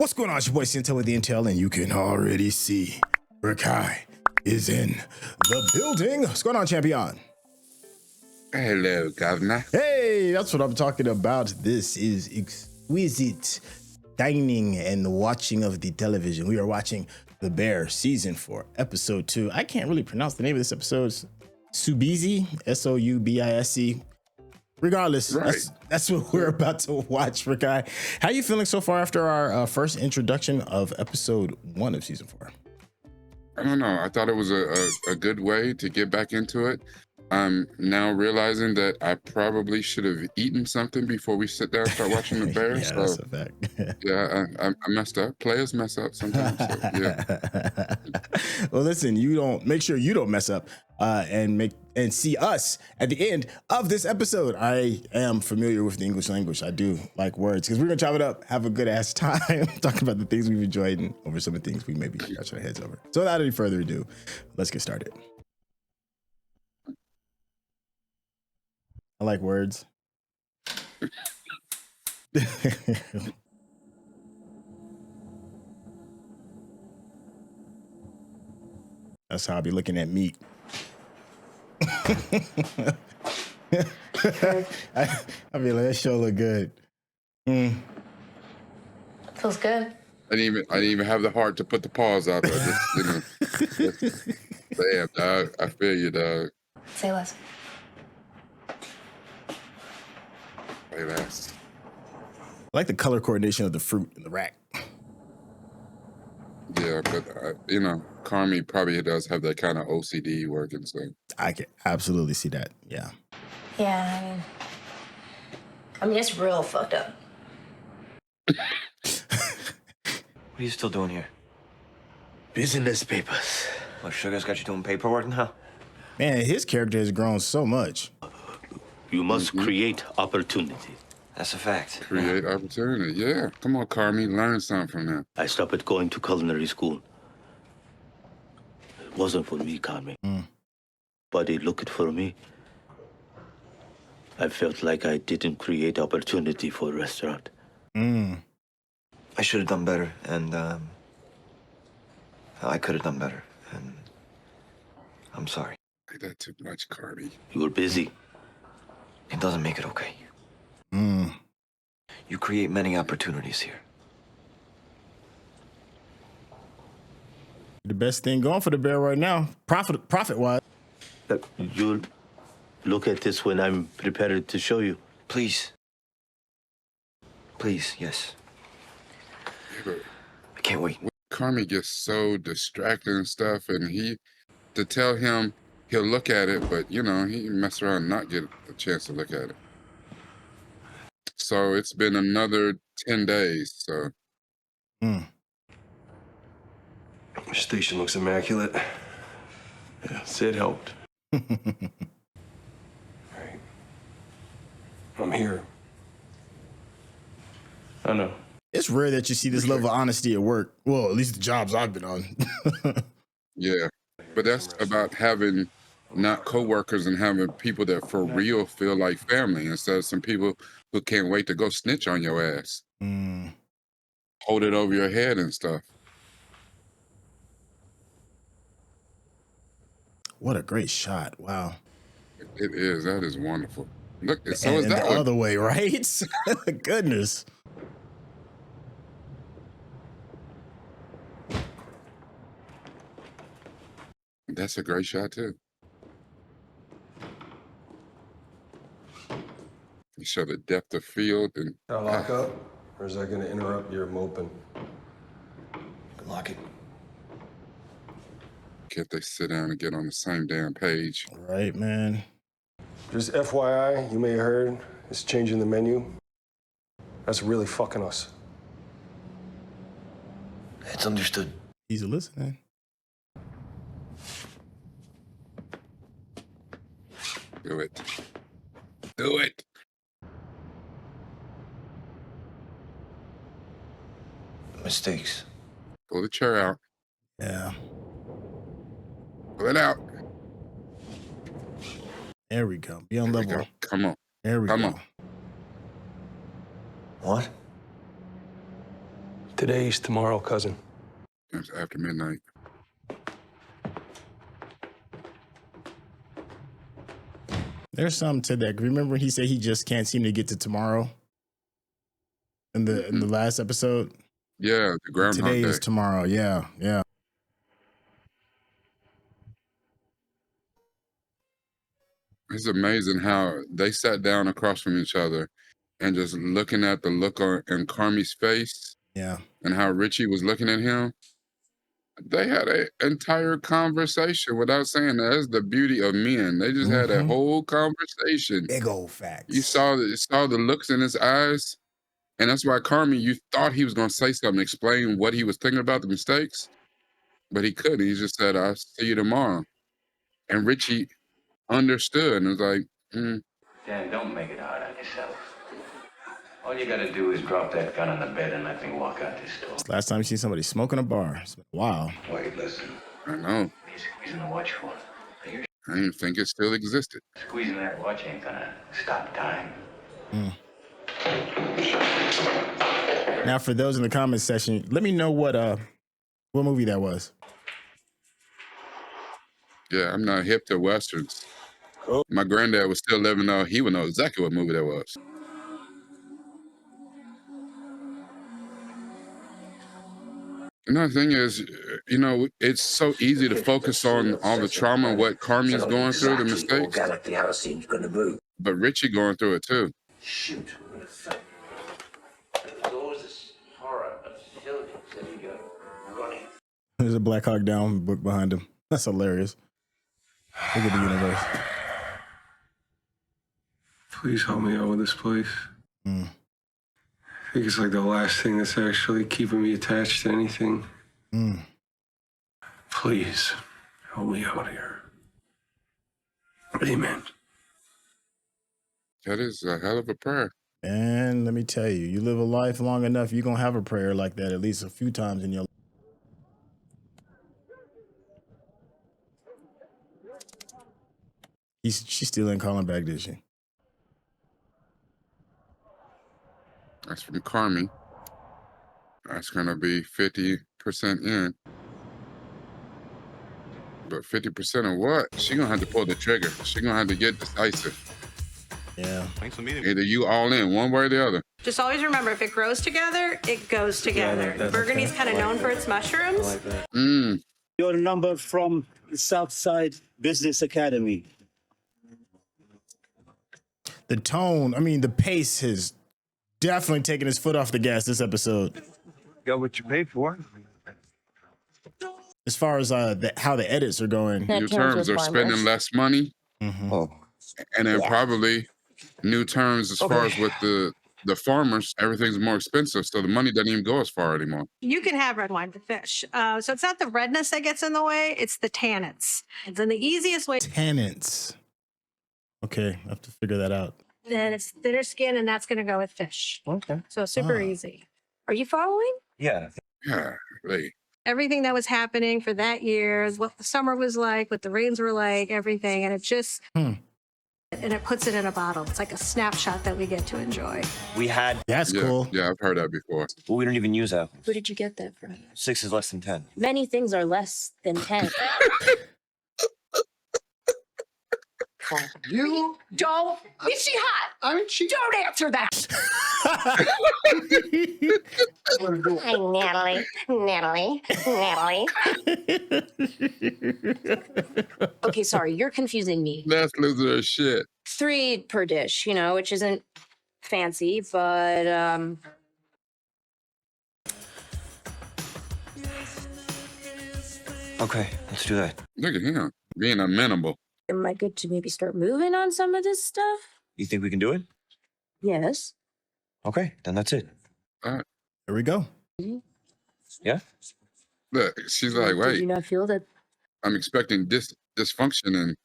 What's going on? It's your boy Syntell with the Intel, and you can already see Rekkai is in the building. What's going on, champion? Hello, governor. Hey, that's what I'm talking about. This is exquisite dining and watching of the television. We are watching The Bear season 4, episode 2. I can't really pronounce the name of this episode. Soubise, S-O-U-B-I-S-E. Regardless, Right. that's what we're about to watch, Rekkai. How are you feeling so far after our first introduction of episode 1 of season 4? I don't know. I thought it was a good way to get back into it. I'm now realizing that I probably should have eaten something before we sit down and start watching The Bear. Yeah, so that's a fact. yeah, I messed up. Players mess up sometimes. So, yeah. Well, listen, make sure you don't mess up and see us at the end of this episode. I am familiar with the English language. I do like words because we're gonna chop it up, have a good ass time, talk about the things we've enjoyed and over some of the things we maybe scratch our heads over. So without any further ado, let's get started. I like words. That's how I be looking at meat. I mean, like, that show look good. Feels good. I didn't even have the heart to put the pause out there. Just, damn, dog. I feel you, dog. Say less. Say less. I like the color coordination of the fruit in the rack. Yeah, but Carmy probably does have that kind of OCD working. So I can absolutely see that. Yeah. Yeah, I mean, it's real fucked up. What are you still doing here? Business papers. Well, Sugar's got you doing paperwork now? Man, his character has grown so much. You must create opportunity. That's a fact. create opportunity. Yeah, come on, Carmy, learn something from that. I stopped going to culinary school. It wasn't for me, Carmy. But it looked for me. I felt like I didn't create opportunity for a restaurant. I should have done better, and I could have done better, and I'm sorry. Like that too much, Carmy. You were busy. It doesn't make it okay. You create many opportunities here. The best thing going for the Bear right now, profit wise. You'll look at this when I'm prepared to show you. Please. Please, yes. Yeah, but I can't wait. Carmy gets so distracted and stuff, and to tell him he'll look at it, but he mess around and not get a chance to look at it. So it's been another 10 days. So Your station looks immaculate. Yeah, Sid helped. Right. I'm here. I know. It's rare that you see this level of honesty at work. Well, at least the jobs I've been on. yeah, but that's about having not coworkers and having people that for real feel like family instead of some people who can't wait to go snitch on your ass, hold it over your head and stuff. What a great shot. Wow. It is. That is wonderful. Look, so And is that the one. other way, right? Goodness. That's a great shot too. You show the depth of field and Can I lock up? Or is that going to interrupt your moping? Lock it. can't they sit down and get on the same damn page? Right, man. Just FYI, you may have heard, it's changing the menu. That's really fucking us. It's understood. He's listening. Do it. Do it. Mistakes. Pull the chair out. Yeah. Pull it out. There we go. Be on There we level. go. Come on. There we Come go. on. What? Today's tomorrow, cousin. It's after midnight. There's something to that. Remember he said he just can't seem to get to tomorrow in the last episode? Yeah, the Groundhog Today Day. is tomorrow. Yeah, yeah. It's amazing how they sat down across from each other and just looking at the look in Carmy's face Yeah. and how Richie was looking at him. They had an entire conversation without saying that. That's the beauty of men. They just had a whole conversation. Big old facts. You saw the looks in his eyes. And that's why Carmy, you thought he was going to say something, explain what he was thinking about, the mistakes. But he couldn't. He just said, I'll see you tomorrow. And Richie understood and was like, Dan, don't make it hard on yourself. All you gotta do is drop that gun on the bed and let me walk out this door. Last time you see somebody smoking a bar. It's been a while. Wait, listen. I know. What are you squeezing the watch for? I didn't think it still existed. Squeezing that watch ain't gonna stop time. Now, for those in the comments section, let me know what movie that was. Yeah, I'm not hip to Westerns. Cool. My granddad was still living though. He would know exactly what movie that was. Another thing is, it's so easy to focus on all the trauma and what Carmy's going through, the mistakes. But Richie going through it too. Shoot. Those horror facilities that you got running. There's a Black Hawk Down book behind him. That's hilarious. Look at the universe. Please help me out with this place. I think it's like the last thing that's actually keeping me attached to anything. Please help me out here. Amen. That is a hell of a prayer. And let me tell you, you live a life long enough, you're going to have a prayer like that at least a few times in your life. She still ain't calling back, did she? That's from Carmy. That's going to be 50% in. But 50% of what? She going to have to pull the trigger. She going to have to get decisive. Yeah. Thanks for meeting. Either you all in, one way or the other. Just always remember, if it grows together, it goes together. Burgundy's kind of known for its mushrooms. Your number from Southside Business Academy. The tone, the pace has definitely taken his foot off the gas this episode. Got what you paid for. As far as how the edits are going. New terms are spending less money. Oh. And then probably new terms as far as with the farmers, everything's more expensive. So the money doesn't even go as far anymore. You can have red wine with fish. So it's not the redness that gets in the way, it's the tannins. And then the easiest way. Tannins. Okay, I have to figure that out. Then it's thinner skin, and that's going to go with fish. Okay. So super easy. Are you following? Yeah. Yeah, really. Everything that was happening for that year, what the summer was like, what the rains were like, everything. And it just, and it puts it in a bottle. It's like a snapshot that we get to enjoy. We had. That's cool. Yeah, I've heard that before. Well, we don't even use apples. Who did you get that from? 6 is less than 10. Many things are less than 10. You don't. Is she hot? Aren't she? Don't answer that. Hi, Natalie. Okay, sorry, you're confusing me. That's losing her shit. 3 per dish, which isn't fancy, but Okay, let's do that. Look at him being amenable. am I good to maybe start moving on some of this stuff? You think we can do it? Yes. Okay, then that's it. Here we go. Yeah? Look, she's like, Did you wait, not feel that? I'm expecting dysfunction and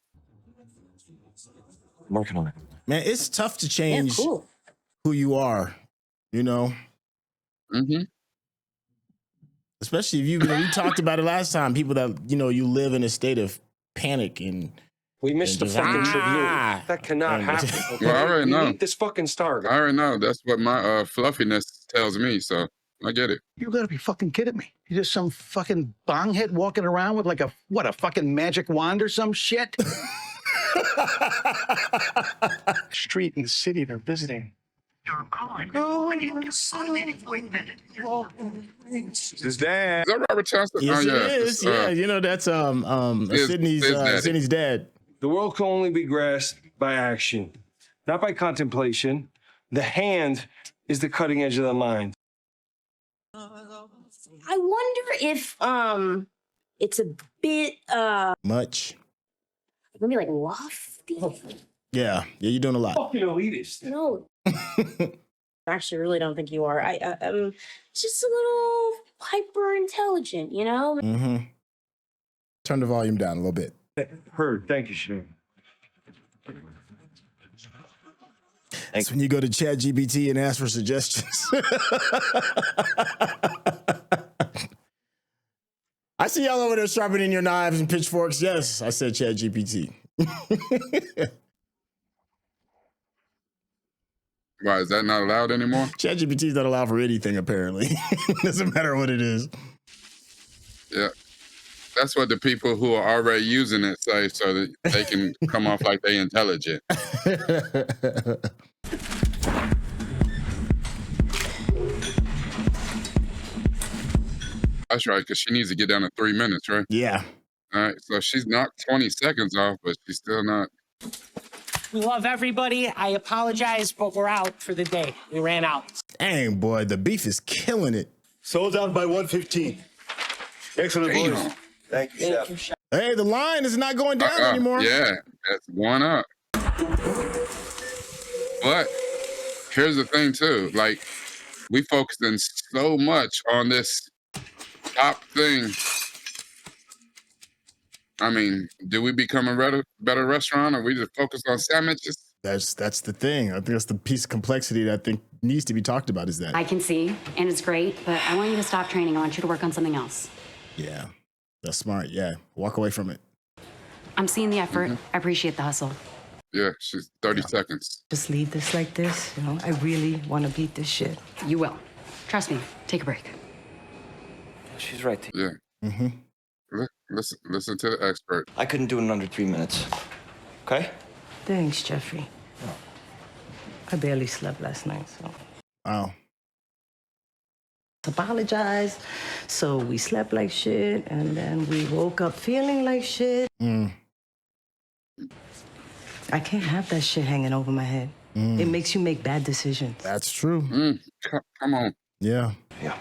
I'm working on it. Man, it's tough to Yeah, change cool. who you are, Especially if we talked about it last time, people that, you live in a state of panic and We missed the fucking tribute. That cannot happen. Okay? Well, I already know. We need this fucking star. I already know. That's what my fluffiness tells me. So I get it. You gotta be fucking kidding me. You're just some fucking bonghead walking around with like a fucking magic wand or some shit? Street in the city they're visiting. His dad. Is that Robert Townsend? Yes, oh, it yeah. is. Yeah, you know that's Sydney's daddy. Sydney's dad. The world can only be grasped by action, not by contemplation. The hand is the cutting edge of the mind. I wonder if it's a bit Much. maybe like lofty. Yeah, you're doing a lot. Fucking elitist. No, I actually really don't think you are. I'm just a little hyper intelligent, you know. Mm-hmm. Turn the volume down a little bit. Heard. Thank you, Shane. That's when you go to ChatGPT and ask for suggestions. I see y'all over there sharpening your knives and pitchforks. Yes, I said ChatGPT. Why, is that not allowed anymore? ChatGPT is not allowed for anything, apparently. Doesn't matter what it is. Yeah. That's what the people who are already using it say so that they can come off like they intelligent. That's right, because she needs to get down to 3 minutes, right? Yeah. All right, so she's knocked 20 seconds off, but she's still not. We love everybody. I apologize, but we're out for the day. We ran out. Dang, boy, the beef is killing it. Sold out by 115. Excellent, Damn. boys. Thank you, chef. Hey, the line is not going down anymore. Yeah, that's going up. But here's the thing, too. Like, we focusing so much on this top thing. I mean, do we become a better restaurant, or we just focus on sandwiches? That's the thing. I think that's the piece of complexity that I think needs to be talked about is that. I can see, and it's great, but I want you to stop training. I want you to work on something else. Yeah, that's smart. Yeah, walk away from it. I'm seeing the effort. I appreciate the hustle. Yeah, she's 30 seconds. Just leave this like this, you know? I really want to beat this shit. You will. Trust me. Take a break. She's right. Yeah. Mm-hmm. Listen to the expert. I couldn't do it in under 3 minutes. Okay? Thanks, Jeffrey. I barely slept last night, so. Wow. Apologize. So we slept like shit, and then we woke up feeling like shit. I can't have that shit hanging over my head. It makes you make bad decisions. That's true. Come on. Yeah. Yeah.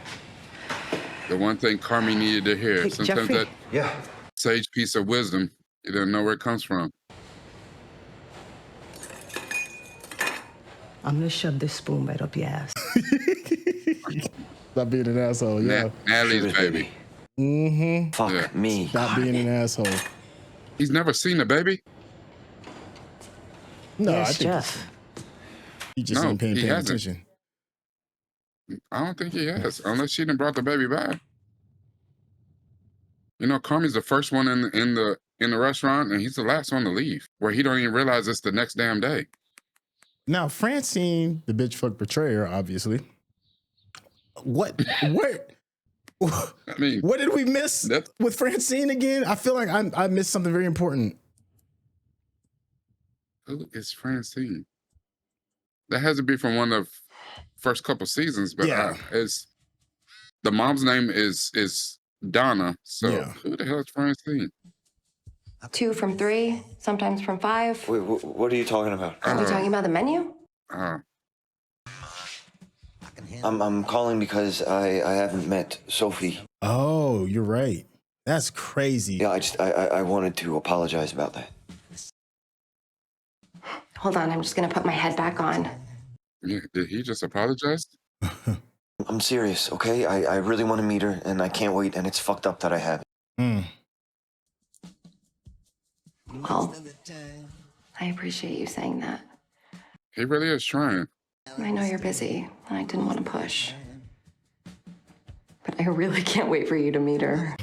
The one thing Carmy needed to hear. Hey, Sometimes Jeffrey. that sage piece of wisdom, you didn't know where it comes from. I'm gonna shove this spoon right up your ass. Stop being an asshole. Yeah. Natalie's baby. Mm-hmm. Fuck me. Stop being an asshole. He's never seen a baby? No, Yes, I think Jeff. he just No, ain't paying he hasn't. attention. I don't think he has, unless she done brought the baby back. You know, Carmy's the first one in the restaurant, and he's the last one to leave, where he don't even realize it's the next damn day. Now, Francine, the bitch fuck betrayer, obviously. What? I mean, what did we miss with Francine again? I feel like I missed something very important. Who is Francine? That has to be from one of the first couple seasons, but Yeah. The mom's name is Donna. So Yeah. who the hell is Francine? 2 from 3, sometimes from 5. Wait, what are you talking about? Are we talking about the menu? I'm calling because I haven't met Sophie. Oh, you're right. That's crazy. Yeah, I wanted to apologize about that. Hold on, I'm just gonna put my head back on. Yeah, did he just apologize? I'm serious, okay? I really want to meet her, and I can't wait, and it's fucked up that I haven't. Well, I appreciate you saying that. He really is trying. I know you're busy, and I didn't want to push. But I really can't wait for you to meet her.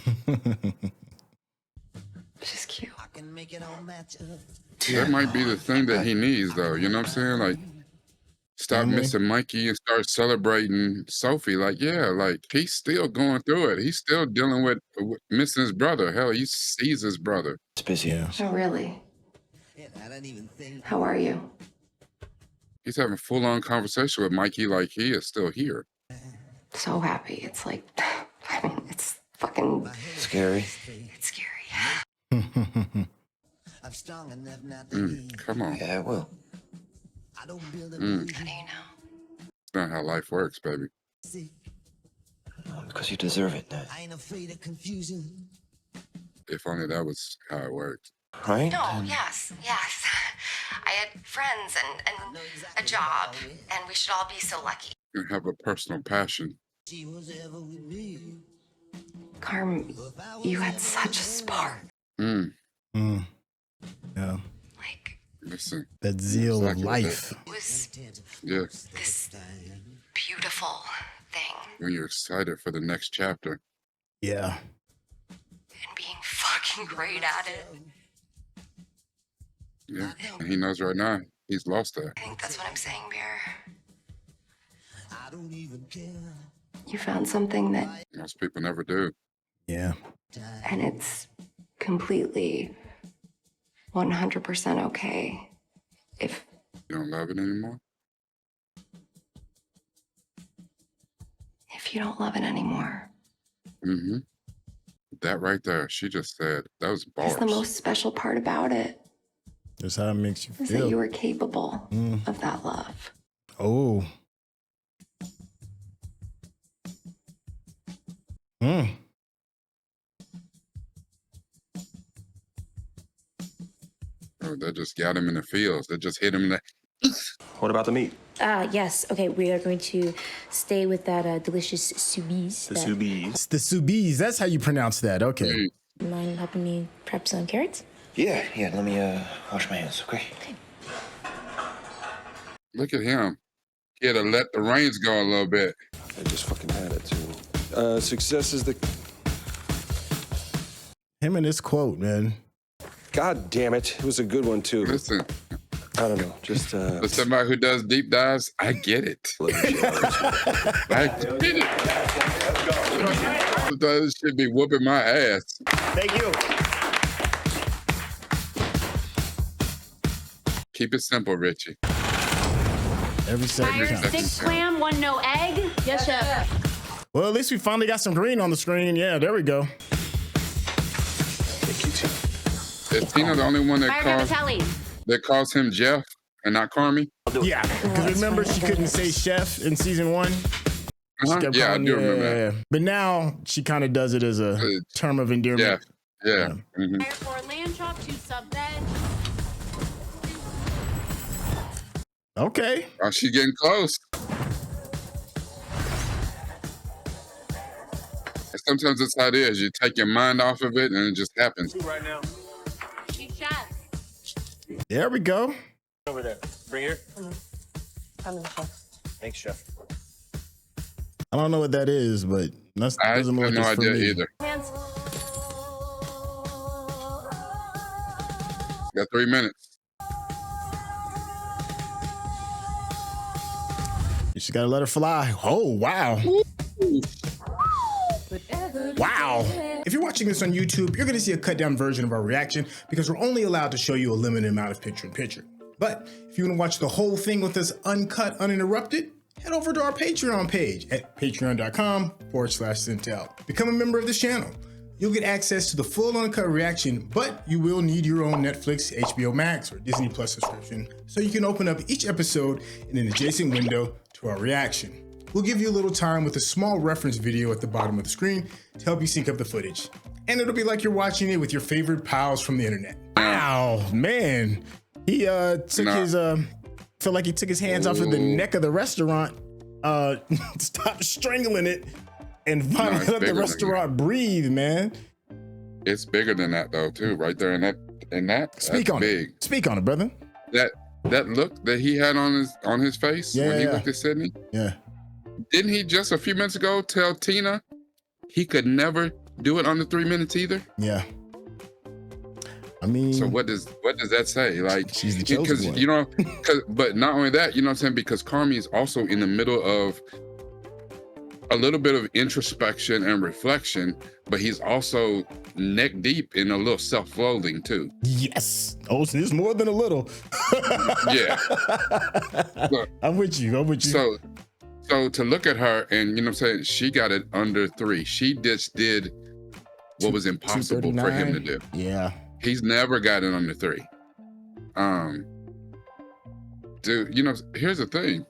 She's cute. That might be the thing that he needs, though. You know what I'm saying? Like, stop missing Mikey and start celebrating Sophie. Like, yeah, like he's still going through it. He's still dealing with missing his brother. Hell, he sees his brother. It's busy. Yeah. Oh, really? How are you? He's having full-on conversation with Mikey like he is still here. So happy. It's like, I mean, it's fucking Scary. It's scary. Come on. Yeah, I will. How do you know? It's not how life works, baby. Because you deserve it, Nat. If only that was how it worked. Right? No, yes. I had friends and a job, and we should all be so lucky. You have a personal passion. Carm, you had such a spark. Yeah. Like, listen. That zeal of life. It was this beautiful thing. When you're excited for the next chapter. Yeah. And being fucking great at it. Yeah. And he knows right now he's lost that. I think that's what I'm saying, Bear. You found something that... Most people never do. Yeah. And it's completely 100% okay if... You don't love it anymore? If you don't love it anymore. Mm-hmm. That right there, she just said, that was bars. That's the most special part about it. That's how it makes you Is feel. that you were capable of that love. Oh. Oh, that just got him in the feels. That just hit him in the... What about the meat? Yes. Okay, we are going to stay with that delicious Soubise. The Soubise. The Soubise. That's how you pronounce that. Okay. Mind helping me prep some carrots? Yeah. Let me wash my hands, okay? Look at him. He had to let the reins go a little bit. I just fucking had it, too. Success is the... Him and this quote, man. God damn it. It was a good one, too. Listen. I don't know. Just, For somebody who does deep dives, I get it. I get it. This should be whooping my ass. Thank you. Keep it simple, Richie. Every second Fire counts. 6 clam, 1 no egg. Yes, chef. Well, at least we finally got some green on the screen. Yeah, there we go. Is Tina the only one that calls him Jeff and not Carmy? Yeah, because remember she couldn't say chef in season 1. Yeah, I do remember that. But now she kind of does it as a term of endearment. Yeah. Fire for lamb chop, 2 sub veg. Okay. Oh, she's getting close. And sometimes that's how it is. You take your mind off of it and it just happens. Right now. Chef. There we go. Over there. Bring here. I'm in the chef. Thanks, chef. I don't know what that is, but that I doesn't have look no like it's for idea me. either. Hands. Got 3 minutes. You just gotta let her fly. Oh, wow. Wow. If you're watching this on YouTube, you're gonna see a cut down version of our reaction because we're only allowed to show you a limited amount of picture-in-picture. But if you wanna watch the whole thing with us uncut, uninterrupted, head over to our Patreon page at patreon.com/Syntell. Become a member of this channel. You'll get access to the full uncut reaction, but you will need your own Netflix, HBO Max, or Disney Plus subscription so you can open up each episode in an adjacent window to our reaction. We'll give you a little time with a small reference video at the bottom of the screen to help you sync up the footage. And it'll be like you're watching it with your favorite pals from the internet. Wow, man. He took his, felt like he took his hands off of the neck of the restaurant, stopped strangling it, and finally let the restaurant breathe, man. It's bigger than that though, too. Right there in that. Speak on it. Speak on it, brother. That look that he had on his face when he looked at Sydney. Yeah. Didn't he just a few minutes ago tell Tina he could never do it under 3 minutes either? Yeah. I mean, so what does that say? Like, she's the chosen one. You know, but not only that, you know what I'm saying? Because Carmy is also in the middle of a little bit of introspection and reflection, but he's also neck deep in a little self-loathing too. Yes. Oh, so there's more than a little. Yeah. So, I'm with you. So to look at her and, you know what I'm saying, she got it under 3. She just did what was impossible for him to do. Yeah. He's never got it under 3. Dude, you know, here's the thing.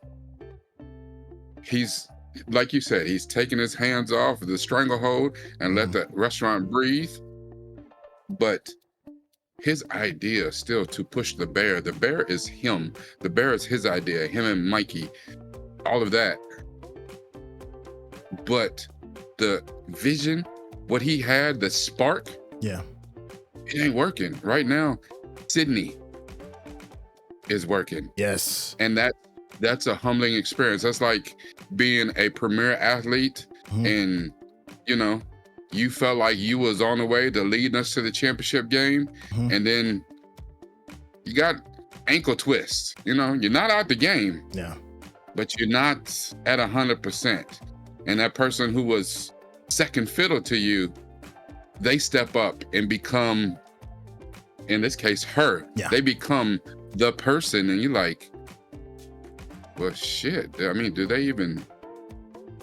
He's, like you said, he's taking his hands off the stranglehold and let the restaurant breathe. But his idea still to push the bear is him. The bear is his idea, him and Mikey, all of that. But the vision, what he had, the spark, yeah, it ain't working. Right now, Sydney is working. Yes. And that's a humbling experience. That's like being a premier athlete and, you know, you felt like you was on the way to leading us to the championship game, and then you got ankle twists. You know, you're not out the game. Yeah. But you're not at 100%. And that person who was second fiddle to you, they step up and become, in this case, her. Yeah. They become the person, and you're like, well, shit. I mean, do they even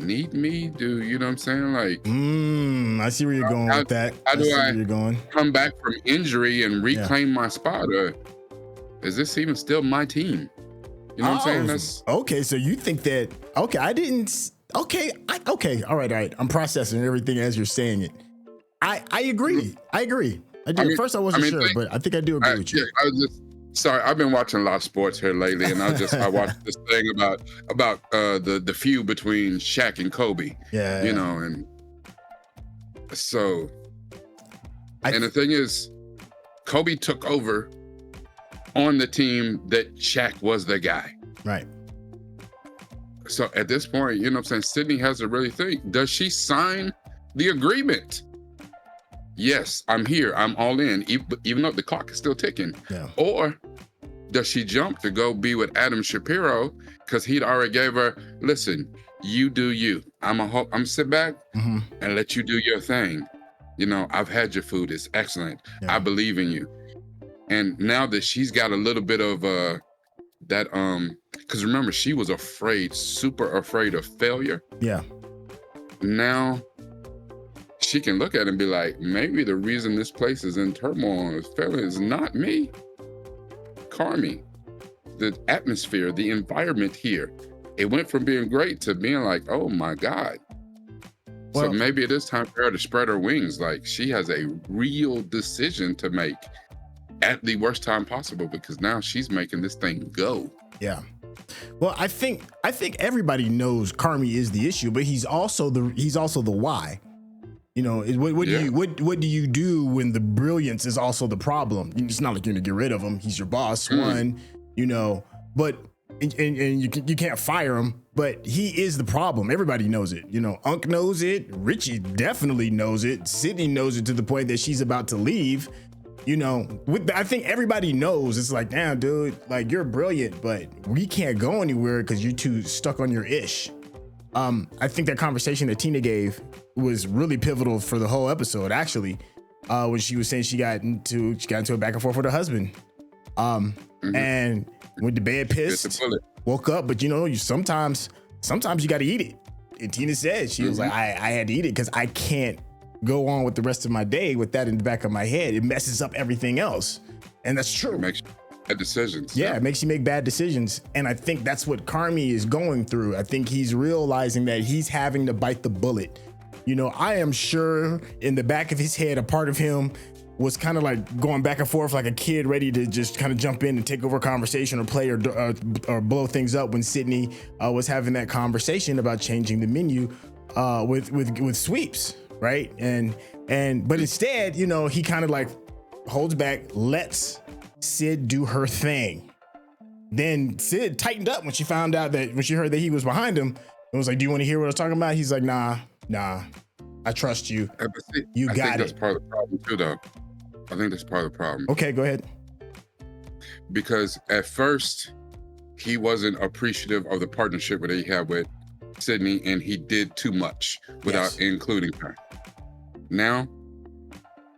need me? Do you know what I'm saying? Like, I see where you're going with that. How do I you're going. come back from injury and reclaim my spot? Or is this even still my team? You know what I'm saying? Okay, so you think that? Okay, I didn't. Okay, all right. I'm processing everything as you're saying it. I agree. I do. At first, I wasn't sure, but I think I do agree with you. Yeah, I was just sorry. I've been watching a lot of sports here lately, and I watched this thing about the feud between Shaq and Kobe. Yeah, you know, and so, and the thing is, Kobe took over on the team that Shaq was the guy. Right. So at this point, you know what I'm saying, Sydney has to really think, does she sign the agreement? Yes, I'm here, I'm all in, even though the clock is still ticking. Yeah. Or does she jump to go be with Adam Shapiro because he'd already gave her, listen, you do you. I'm sit back and let you do your thing. You know, I've had your food, it's excellent. Yeah. I believe in you. And now that she's got a little bit of because remember, she was super afraid of failure. Yeah. Now she can look at it and be like, maybe the reason this place is in turmoil and failure is not me. Carmy, the atmosphere, the environment here, it went from being great to being like, oh my God. Well, so maybe it is time for her to spread her wings. Like, she has a real decision to make at the worst time possible, because now she's making this thing go. Yeah. Well, I think everybody knows Carmy is the issue, but he's also the why. You know, what do you do when the brilliance is also the problem? It's not like you're gonna get rid of him. He's your boss, one, you know, but and you can't fire him, but he is the problem. Everybody knows it. You know, Unc knows it. Richie definitely knows it. Sydney knows it to the point that she's about to leave. You know, I think everybody knows. It's like, damn, dude, like, you're brilliant, but we can't go anywhere because you're too stuck on your ish. I think that conversation that Tina gave was really pivotal for the whole episode, actually, when she was saying she got into a back and forth with her husband, and went to bed pissed, woke up, but you know, sometimes you got to eat it. And Tina said, she was like, I had to eat it because I can't go on with the rest of my day with that in the back of my head. It messes up everything else. And that's true. It makes bad decisions. Yeah, it makes you make bad decisions. And I think that's what Carmy is going through. I think he's realizing that he's having to bite the bullet. You know, I am sure in the back of his head, a part of him was kind of like going back and forth like a kid ready to just kind of jump in and take over a conversation or play or blow things up when Sydney was having that conversation about changing the menu with sweeps. Right. But instead, you know, he kind of like holds back, lets Sid do her thing. Then Sid tightened up when she heard that he was behind him and was like, do you want to hear what I was talking about? He's like, nah, I trust you. I think that's part of the problem too, though. I think that's part of the problem. Okay, go ahead. Because at first, he wasn't appreciative of the partnership that he had with Sydney, and he did too much without including her. Now,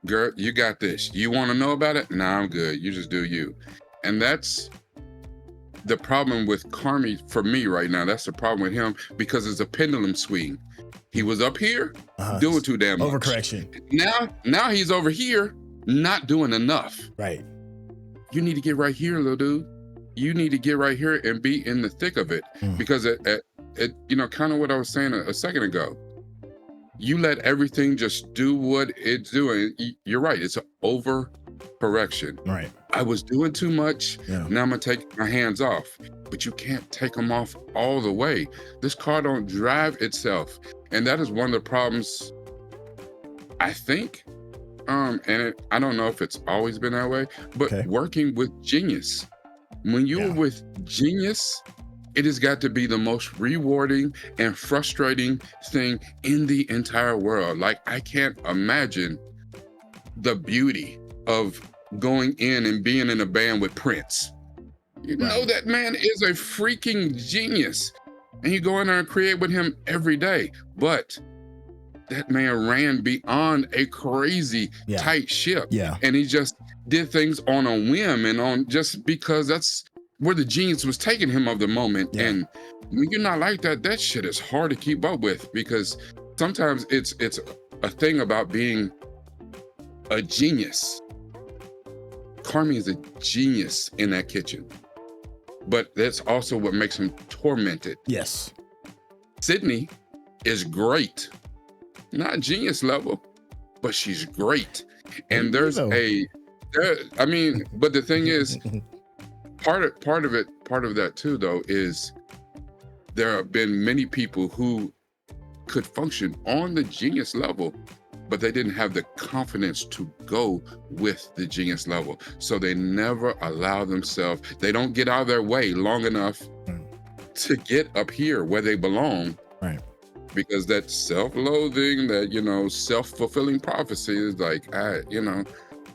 girl, you got this. You want to know about it? Nah, I'm good. You just do you. And that's the problem with Carmy for me right now. That's the problem with him, because it's a pendulum swing. He was up here doing too damn much. Overcorrection. Now he's over here not doing enough. Right. You need to get right here, little dude. You need to get right here and be in the thick of it, because it you know, kind of what I was saying a second ago. You let everything just do what it's doing. You're right. It's an overcorrection. Right. I was doing too much. Now I'm gonna take my hands off, but you can't take them off all the way. This car don't drive itself, and that is one of the problems, I think. I don't know if it's always been that way, but working with genius. When you're with genius, it has got to be the most rewarding and frustrating thing in the entire world. Like, I can't imagine the beauty of going in and being in a band with Prince. You know that man is a freaking genius, and you go in there and create with him every day. But that man ran beyond a crazy tight ship, and he just did things on a whim and on just because that's where the genius was taking him of the moment. And when you're not like that, that shit is hard to keep up with, because sometimes it's a thing about being a genius. Carmy is a genius in that kitchen, but that's also what makes him tormented. Yes. Sydney is great, not genius level, but she's great. And there's but the thing is, part of that too, though, is there have been many people who could function on the genius level, but they didn't have the confidence to go with the genius level. So they never allow themselves, they don't get out of their way long enough to get up here where they belong. Right. Because that self-loathing, that, you know, self-fulfilling prophecy is like,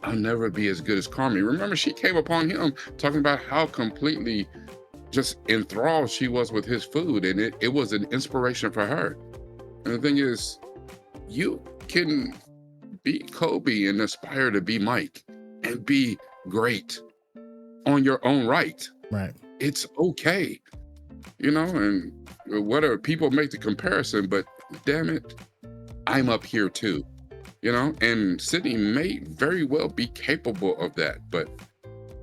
I'll never be as good as Carmy. Remember, she came upon him talking about how completely just enthralled she was with his food, and it was an inspiration for her. And the thing is, you can be Kobe and aspire to be Mike and be great on your own right. Right. It's okay, you know, and whatever, people make the comparison, but damn it, I'm up here too, you know. And Sydney may very well be capable of that, but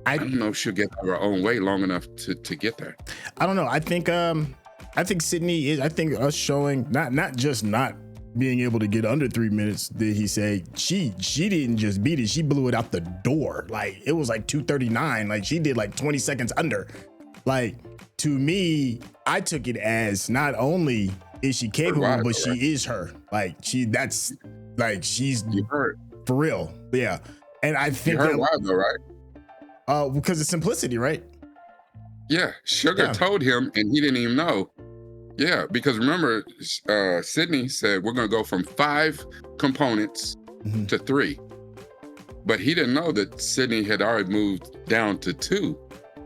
I don't know if she'll get her own way long enough to get there. I don't know. I think Sydney is, I think us showing not just not being able to get under 3 minutes, did he say, she didn't just beat it, she blew it out the door. Like, it was like 2:39, like she did like 20 seconds under. Like, to me, I took it as not only is she capable, but she is her. Like, she's for real. Yeah. And I think you heard why though, right? Because of simplicity, right? Yeah. Sugar told him and he didn't even know. Yeah, because remember, Sydney said we're gonna go from 5 components to 3. But he didn't know that Sydney had already moved down to 2.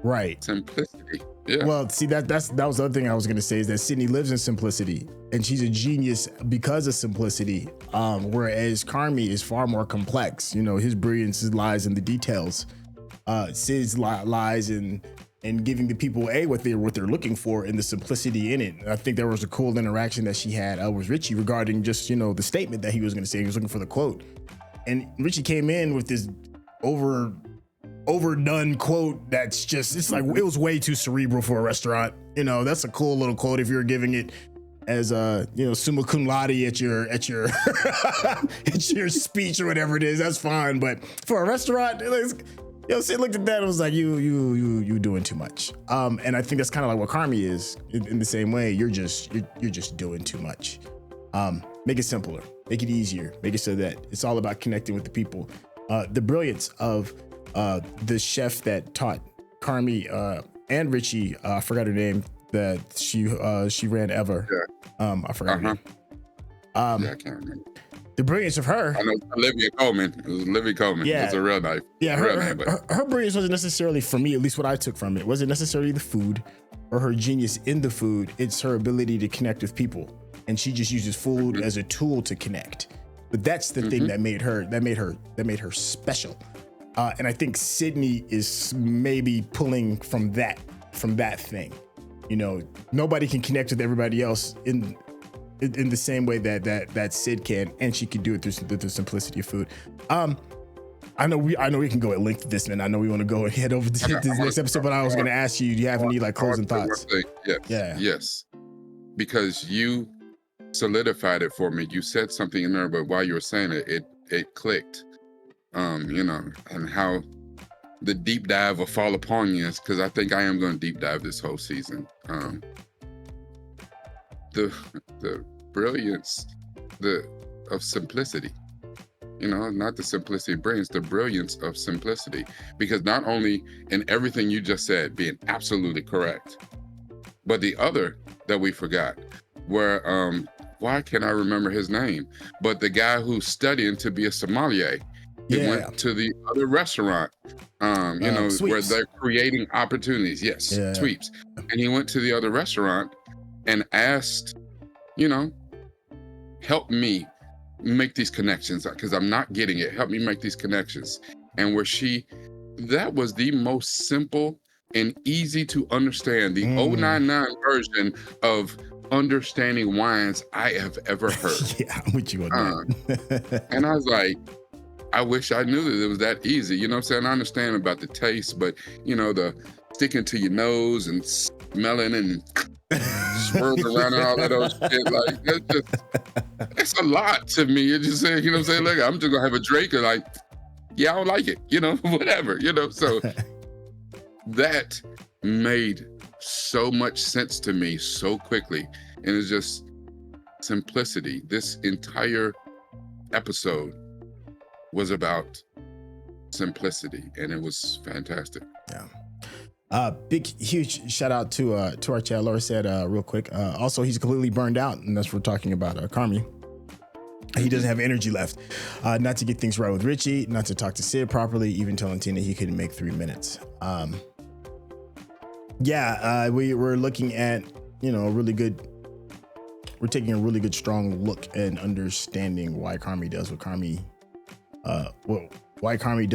Right. Simplicity. Yeah. Well, see, that was the other thing I was gonna say, is that Sydney lives in simplicity, and she's a genius because of simplicity. Whereas Carmy is far more complex. You know, his brilliance lies in the details. Sid's lies in giving the people what they're looking for, in the simplicity in it. And I think there was a cool interaction that she had with Richie regarding just, you know, the statement that he was gonna say. He was looking for the quote, and Richie came in with this overdone quote that's just, it's like, it was way too cerebral for a restaurant. You know, that's a cool little quote if you're giving it as summa cum laude at your at your speech or whatever it is. That's fine, but for a restaurant, Sid looked at that and was like, you doing too much. And I think that's kind of like what Carmy is in the same way. You're just doing too much. Make it simpler, make it easier, make it so that it's all about connecting with the people. The brilliance of the chef that taught Carmy and Richie, I forgot her name, that she ran Ever. Yeah. I forgot her name. I can't remember. the brilliance of her. I know Olivia Colman. It was Olivia Colman. Yeah. It's a real knife. Yeah, Real name, but her brilliance wasn't necessarily, for me, at least what I took from it, wasn't necessarily the food or her genius in the food. It's her ability to connect with people. And she just uses food as a tool to connect. But that's the thing that made her special. And I think Sydney is maybe pulling from that thing. You know, nobody can connect with everybody else in the same way that Sid can, and she can do it through the simplicity of food. I know we can go at length to this, man. I know we want to go and head over to this next episode, but I was going to ask you, do you have any like closing thoughts? Yes. Because you solidified it for me. You said something in there, but while you were saying it clicked. You know, and how the deep dive will fall upon you, because I think I am going to deep dive this whole season. The brilliance of simplicity. You know, not the simplicity of brilliance, the brilliance of simplicity. Because not only in everything you just said being absolutely correct, but the other that we forgot, where why can't I remember his name? But the guy who's studying to be a sommelier. He went to the other restaurant, you know, Sweeps. where they're creating opportunities. Yes, Sweeps. And he went to the other restaurant and asked, you know, help me make these connections because I'm not getting it. Help me make these connections. And that was the most simple and easy to understand, the 099 version of understanding wines I have ever heard. Yeah, I'm with you on that. And I was like, I wish I knew that it was that easy. You know what I'm saying? I understand about the taste, but you know, the sticking to your nose and smelling and swirling around and all that old shit, like it's a lot to me. You're just saying, you know what I'm saying? Like, I'm just gonna have a drink and like, yeah, I don't like it, you know, whatever, you know. So that made so much sense to me so quickly. And it's just simplicity. This entire episode was about simplicity, and it was fantastic. Yeah. Big, huge shout out to our chat. Laura said real quick. Also, he's completely burned out, and that's what we're talking about. Carmy. He doesn't have energy left. Not to get things right with Richie, not to talk to Sid properly, even telling Tina he couldn't make 3 minutes. We're looking at, you know, we're taking a really good, strong look and understanding why Carmy does what Carmy what Carmy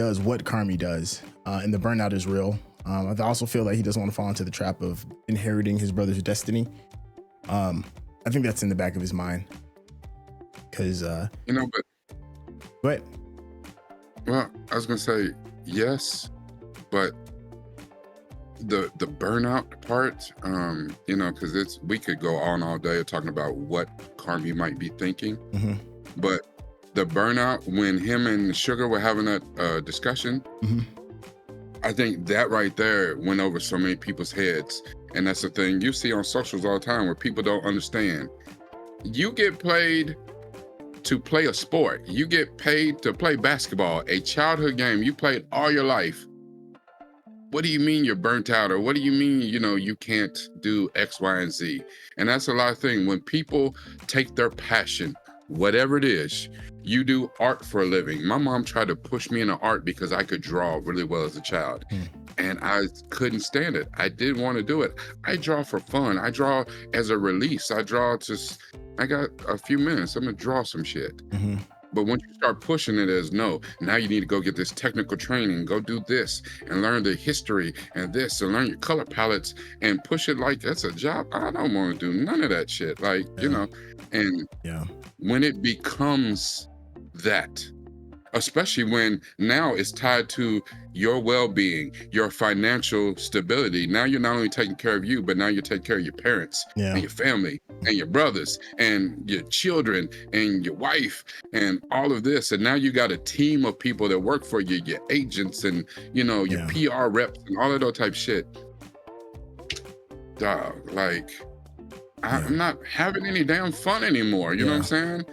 does, and the burnout is real. I also feel like he doesn't want to fall into the trap of inheriting his brother's destiny. I think that's in the back of his mind. Because you know, but well, I was gonna say yes, but the burnout part, you know, because we could go on all day talking about what Carmy might be thinking, but the burnout when him and Sugar were having that discussion, I think that right there went over so many people's heads. And that's the thing you see on socials all the time where people don't understand. You get paid to play a sport. You get paid to play basketball, a childhood game you played all your life. What do you mean you're burnt out? Or what do you mean, you know, you can't do X, Y, and Z? And that's a lot of things. When people take their passion, whatever it is, you do art for a living. My mom tried to push me into art because I could draw really well as a child. And I couldn't stand it. I didn't want to do it. I draw for fun. I draw as a release. I got a few minutes. I'm gonna draw some shit. But once you start pushing it as now you need to go get this technical training, go do this and learn the history and this and learn your color palettes and push it like that's a job. I don't want to do none of that shit. Like, you know, and when it becomes that, especially when now it's tied to your well-being, your financial stability. Now you're not only taking care of you, but now you're taking care of your parents and your family and your brothers and your children and your wife and all of this. And now you got a team of people that work for you, your agents and, you know, your PR reps and all of that type shit. Dog, like, I'm not having any damn fun anymore. You know what I'm saying?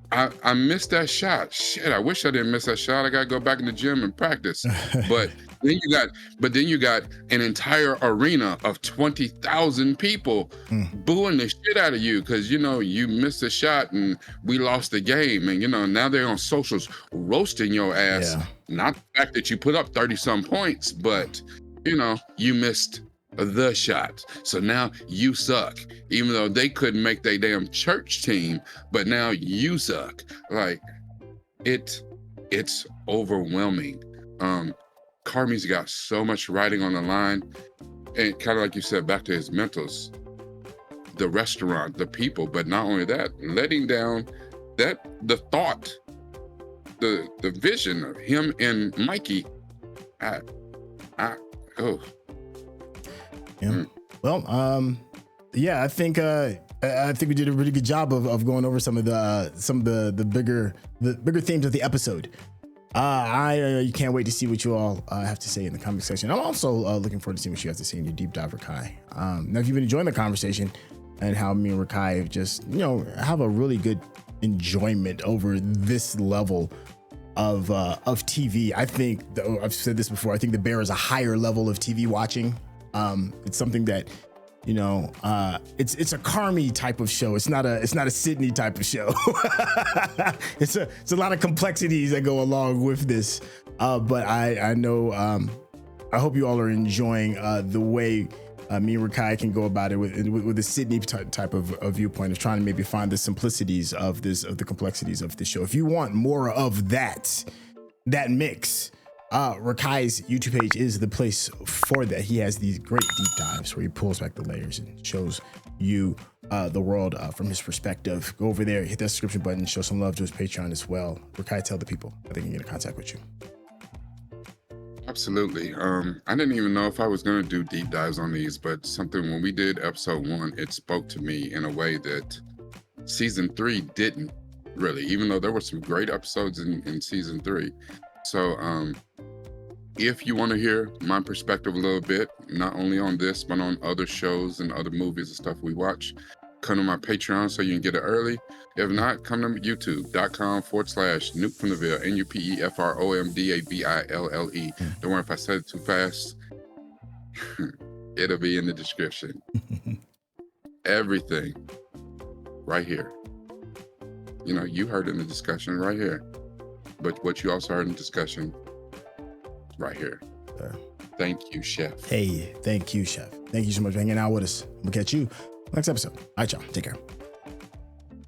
I missed that shot. Shit, I wish I didn't miss that shot. I got to go back in the gym and practice. But then you got an entire arena of 20,000 people booing the shit out of you because you missed a shot and we lost the game, and now they're on socials roasting your ass. Yeah. Not the fact that you put up 30-some points, but you missed the shot. So now you suck, even though they couldn't make their damn church team, but now you suck. Like it's overwhelming. Carmy's got so much writing on the line, and kind of like you said, back to his mentals, the restaurant, the people, but not only that, letting down the thought, the vision of him and Mikey. Yeah. Well, yeah, I think we did a really good job of going over some of the bigger themes of the episode. I can't wait to see what you all have to say in the comment section. I'm also looking forward to seeing what you have to say in your deep dive, Rekkai. Now, if you've been enjoying the conversation and how me and Rekkai have just have a really good enjoyment over this level of TV, I think I've said this before. I think The Bear is a higher level of TV watching. It's something that it's a Carmy type of show. It's not a Sydney type of show. It's a lot of complexities that go along with this. But I know I hope you all are enjoying the way me and Rekkai can go about it with a Sydney type of viewpoint of trying to maybe find the simplicities of the complexities of the show. If you want more of that mix, Rekkai's YouTube page is the place for that. He has these great deep dives where he pulls back the layers and shows you the world from his perspective. Go over there, hit that subscription button, show some love to his Patreon as well. Rekkai, tell the people how they can get in contact with you. Absolutely. I didn't even know if I was going to do deep dives on these, but when we did episode 1, it spoke to me in a way that season 3 didn't really, even though there were some great episodes in season 3. So if you want to hear my perspective a little bit, not only on this, but on other shows and other movies and stuff we watch, come to my Patreon so you can get it early. If not, come to youtube.com/Nuke from the Ville, NUPEFROMDAVILLE. Don't worry if I said it too fast. It'll be in the description. Everything right here. You heard in the discussion right here. But what you also heard in the discussion right here. Thank you, Chef. Hey, thank you, Chef. Thank you so much for hanging out with us. We'll catch you next episode. All right, y'all. Take care.